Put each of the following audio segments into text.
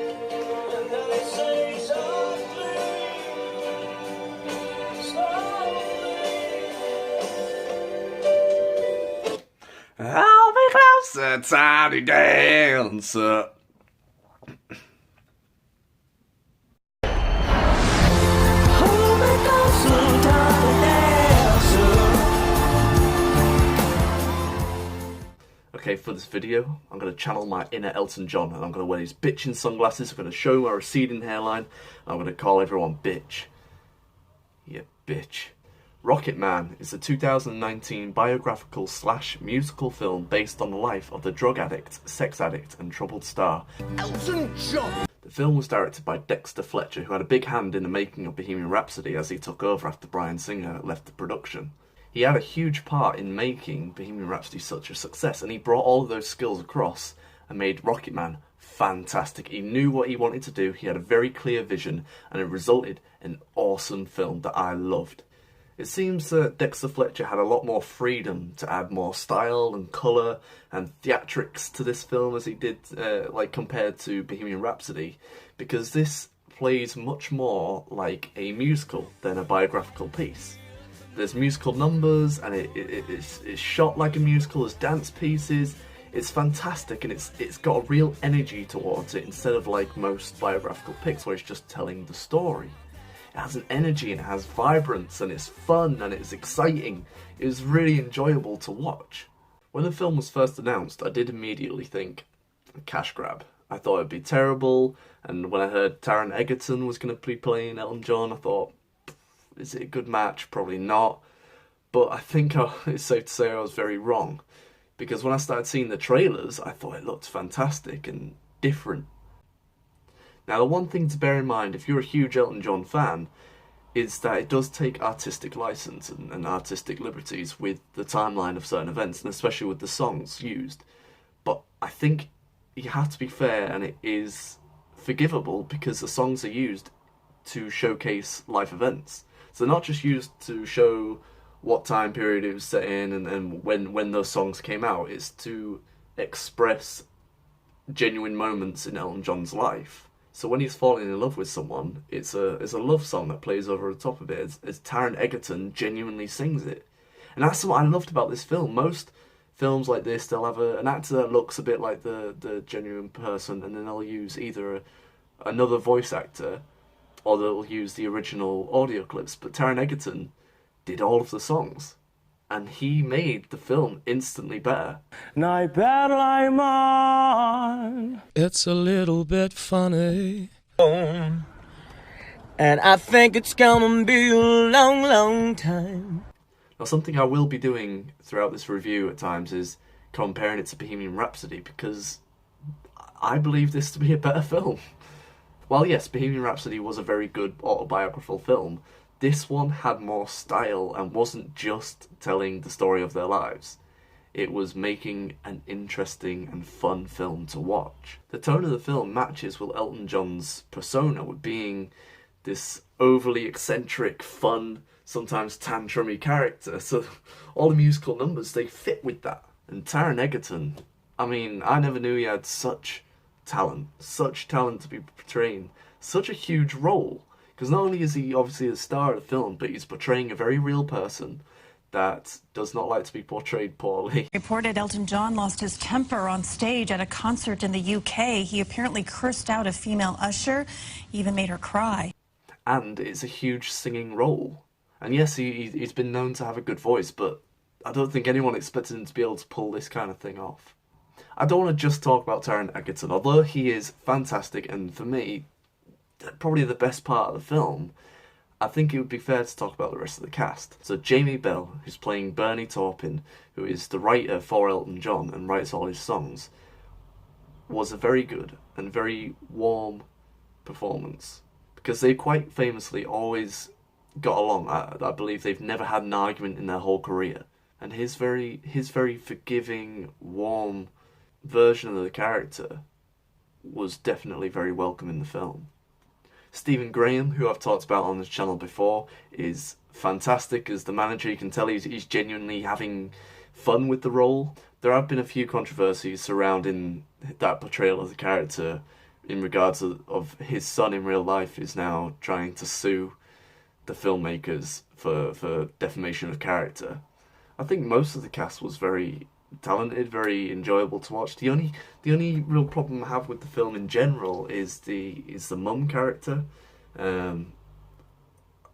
I'll be closer, tiny dancer. Okay, for this video, I'm going to channel my inner Elton John, and I'm going to wear these bitchin' sunglasses, I'm going to show my receding hairline, and I'm going to call everyone bitch. Yeah, bitch. Rocketman is a 2019 biographical / musical film based on the life of the drug addict, sex addict, and troubled star Elton John. The film was directed by Dexter Fletcher, who had a big hand in the making of Bohemian Rhapsody as he took over after Bryan Singer left the production. He had a huge part in making Bohemian Rhapsody such a success, and he brought all of those skills across and made Rocketman fantastic. He knew what he wanted to do, he had a very clear vision, and it resulted in an awesome film that I loved. It seems that Dexter Fletcher had a lot more freedom to add more style and colour and theatrics to this film as he did, compared to Bohemian Rhapsody, because this plays much more like a musical than a biographical piece. There's musical numbers, and it's shot like a musical, there's dance pieces. It's fantastic, and it's got a real energy towards it instead of like most biographical picks where it's just telling the story. It has an energy and it has vibrance and it's fun and it's exciting. It was really enjoyable to watch. When the film was first announced, I did immediately think, cash grab. I thought it'd be terrible, and when I heard Taron Egerton was going to be playing Elton John, I thought, is it a good match? Probably not. But I think it's safe to say I was very wrong, because when I started seeing the trailers, I thought it looked fantastic and different. Now, the one thing to bear in mind if you're a huge Elton John fan is that it does take artistic license and artistic liberties with the timeline of certain events, and especially with the songs used. But I think you have to be fair, and it is forgivable because the songs are used to showcase life events. So they're not just used to show what time period it was set in and when those songs came out. It's to express genuine moments in Elton John's life. So when he's falling in love with someone, it's a love song that plays over the top of it as Taron Egerton genuinely sings it. And that's what I loved about this film. Most films like this, they'll have an actor that looks a bit like the genuine person, and then they'll use either another voice actor or they'll use the original audio clips. But Taron Egerton did all of the songs, and he made the film instantly better. Night battle I'm on. It's a little bit funny. And I think it's gonna be a long, long time. Now, something I will be doing throughout this review at times is comparing it to Bohemian Rhapsody, because I believe this to be a better film. While yes, Bohemian Rhapsody was a very good autobiographical film, this one had more style and wasn't just telling the story of their lives. It was making an interesting and fun film to watch. The tone of the film matches with Elton John's persona, with being this overly eccentric, fun, sometimes tantrumy character. So all the musical numbers, they fit with that. And Taron Egerton, I mean, I never knew he had such talent to be portraying such a huge role. Because not only is he obviously the star of the film, but he's portraying a very real person that does not like to be portrayed poorly. Reported Elton John lost his temper on stage at a concert in the UK. He apparently cursed out a female usher, even made her cry. And it's a huge singing role. And yes, he's been known to have a good voice, but I don't think anyone expected him to be able to pull this kind of thing off. I don't want to just talk about Taron Egerton, although he is fantastic, and for me, probably the best part of the film. I think it would be fair to talk about the rest of the cast. So Jamie Bell, who's playing Bernie Taupin, who is the writer for Elton John and writes all his songs, was a very good and very warm performance, because they quite famously always got along. I believe they've never had an argument in their whole career, and his very forgiving, warm version of the character was definitely very welcome in the film. Stephen Graham, who I've talked about on this channel before, is fantastic as the manager. You can tell he's genuinely having fun with the role. There have been a few controversies surrounding that portrayal of the character in regards of his son in real life is now trying to sue the filmmakers for defamation of character. I think most of the cast was very talented, very enjoyable to watch. The only real problem I have with the film in general is the mum character.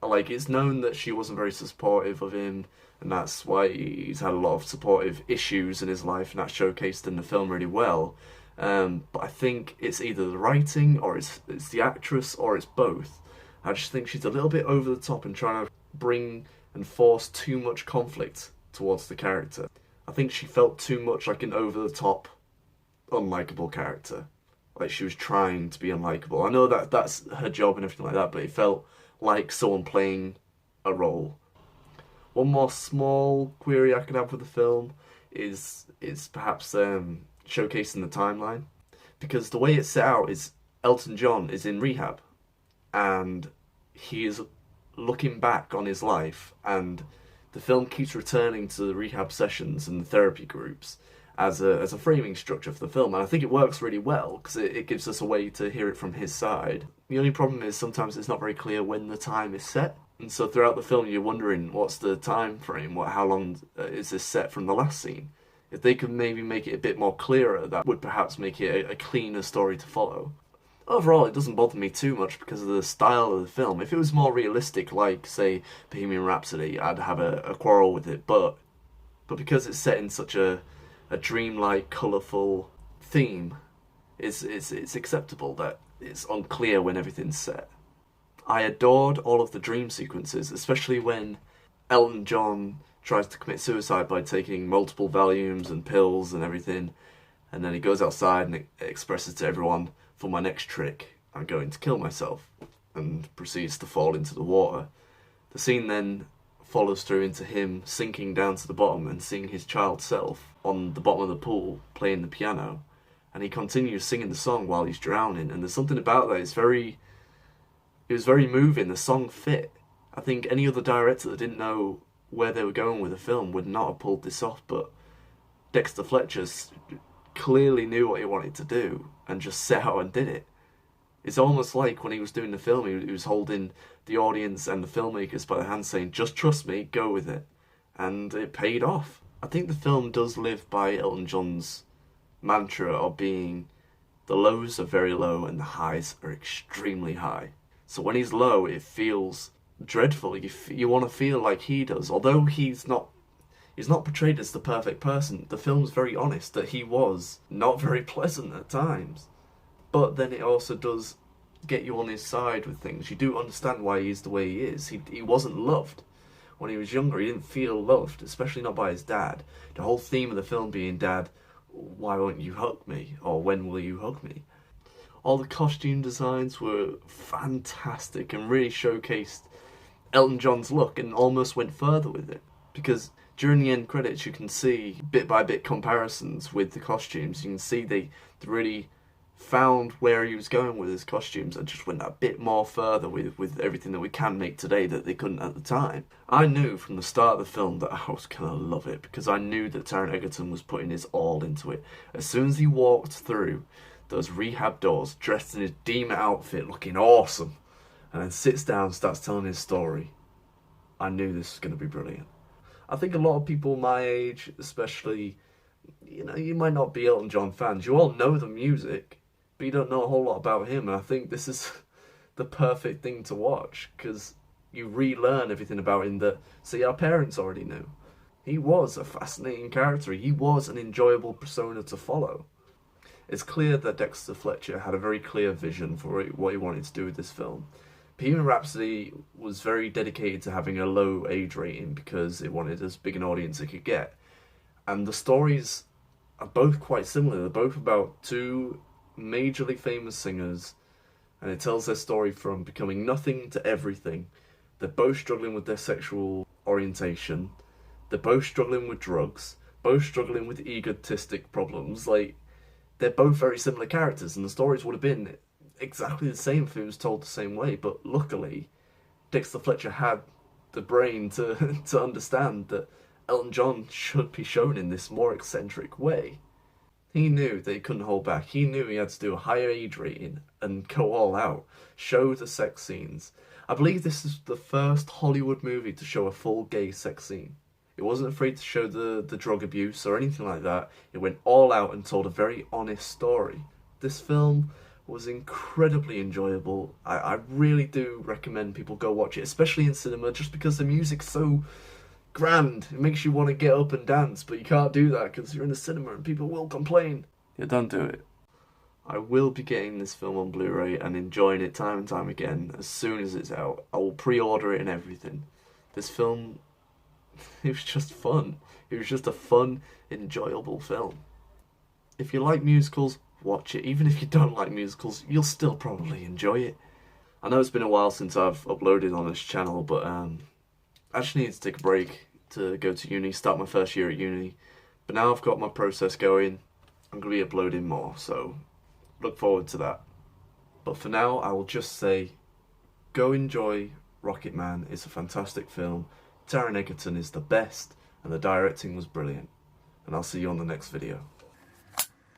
Like, it's known that she wasn't very supportive of him, and that's why he's had a lot of supportive issues in his life, and that's showcased in the film really well. But I think it's either the writing, or it's the actress, or it's both. I just think she's a little bit over the top and trying to bring and force too much conflict towards the character. I think she felt too much like an over-the-top, unlikable character. Like, she was trying to be unlikable. I know that that's her job and everything like that, but it felt like someone playing a role. One more small query I could have with the film is perhaps showcasing the timeline. Because the way it's set out is Elton John is in rehab, and he is looking back on his life, and the film keeps returning to the rehab sessions and the therapy groups as a framing structure for the film, and I think it works really well because it gives us a way to hear it from his side. The only problem is sometimes it's not very clear when the time is set, and so throughout the film you're wondering what's the time frame, how long is this set from the last scene. If they could maybe make it a bit more clearer, that would perhaps make it a cleaner story to follow. Overall, it doesn't bother me too much because of the style of the film. If it was more realistic, like, say, Bohemian Rhapsody, I'd have a quarrel with it. But because it's set in such a dreamlike, colourful theme, it's acceptable that it's unclear when everything's set. I adored all of the dream sequences, especially when Elton John tries to commit suicide by taking multiple Valiums and pills and everything, and then he goes outside and expresses to everyone, for my next trick, I'm going to kill myself, and proceeds to fall into the water. The scene then follows through into him sinking down to the bottom and seeing his child self on the bottom of the pool playing the piano, and he continues singing the song while he's drowning, and there's something about that, it was very moving. The song fit. I think any other director that didn't know where they were going with the film would not have pulled this off, but Dexter Fletcher clearly knew what he wanted to do and just set out and did it. It's almost like when he was doing the film, he was holding the audience and the filmmakers by the hand saying, just trust me, go with it. And it paid off. I think the film does live by Elton John's mantra of being the lows are very low and the highs are extremely high. So when he's low, it feels dreadful. You want to feel like he does. Although he's not portrayed as the perfect person, the film's very honest that he was not very pleasant at times. But then it also does get you on his side with things. You do understand why he is the way he is. He wasn't loved. When he was younger, he didn't feel loved, especially not by his dad. The whole theme of the film being, Dad, why won't you hug me? Or when will you hug me? All the costume designs were fantastic and really showcased Elton John's look and almost went further with it. Because during the end credits, you can see bit by bit comparisons with the costumes. You can see they really found where he was going with his costumes and just went a bit more further with everything that we can make today that they couldn't at the time. I knew from the start of the film that I was going to love it because I knew that Taron Egerton was putting his all into it. As soon as he walked through those rehab doors, dressed in his demon outfit, looking awesome, and then sits down and starts telling his story, I knew this was going to be brilliant. I think a lot of people my age, especially, you might not be Elton John fans. You all know the music, but you don't know a whole lot about him. And I think this is the perfect thing to watch because you relearn everything about him that, see, our parents already knew. He was a fascinating character. He was an enjoyable persona to follow. It's clear that Dexter Fletcher had a very clear vision for what he wanted to do with this film. Bohemian Rhapsody was very dedicated to having a low age rating because it wanted as big an audience it could get. And the stories are both quite similar. They're both about two majorly famous singers, and it tells their story from becoming nothing to everything. They're both struggling with their sexual orientation. They're both struggling with drugs, both struggling with egotistic problems. Like, they're both very similar characters, and the stories would have been exactly the same if it was told the same way, but luckily Dexter Fletcher had the brain to understand that Elton John should be shown in this more eccentric way. He knew that he couldn't hold back. He knew he had to do a higher age rating and go all out. Show the sex scenes. I believe this is the first Hollywood movie to show a full gay sex scene. It wasn't afraid to show the drug abuse or anything like that. It went all out and told a very honest story. This film was incredibly enjoyable. I really do recommend people go watch it, especially in cinema, just because the music's so grand. It makes you want to get up and dance, but you can't do that because you're in a cinema and people will complain. Yeah, don't do it. I will be getting this film on Blu-ray and enjoying it time and time again as soon as it's out. I will pre-order it and everything. This film, it was just fun. It was just a fun, enjoyable film. If you like musicals, watch it. Even if you don't like musicals, you'll still probably enjoy it. I know it's been a while since I've uploaded on this channel, but I actually need to take a break to go to uni, start my first year at uni. But now I've got my process going, I'm going to be uploading more, so look forward to that. But for now, I will just say, go enjoy Rocketman. It's a fantastic film. Taron Egerton is the best, and the directing was brilliant. And I'll see you on the next video.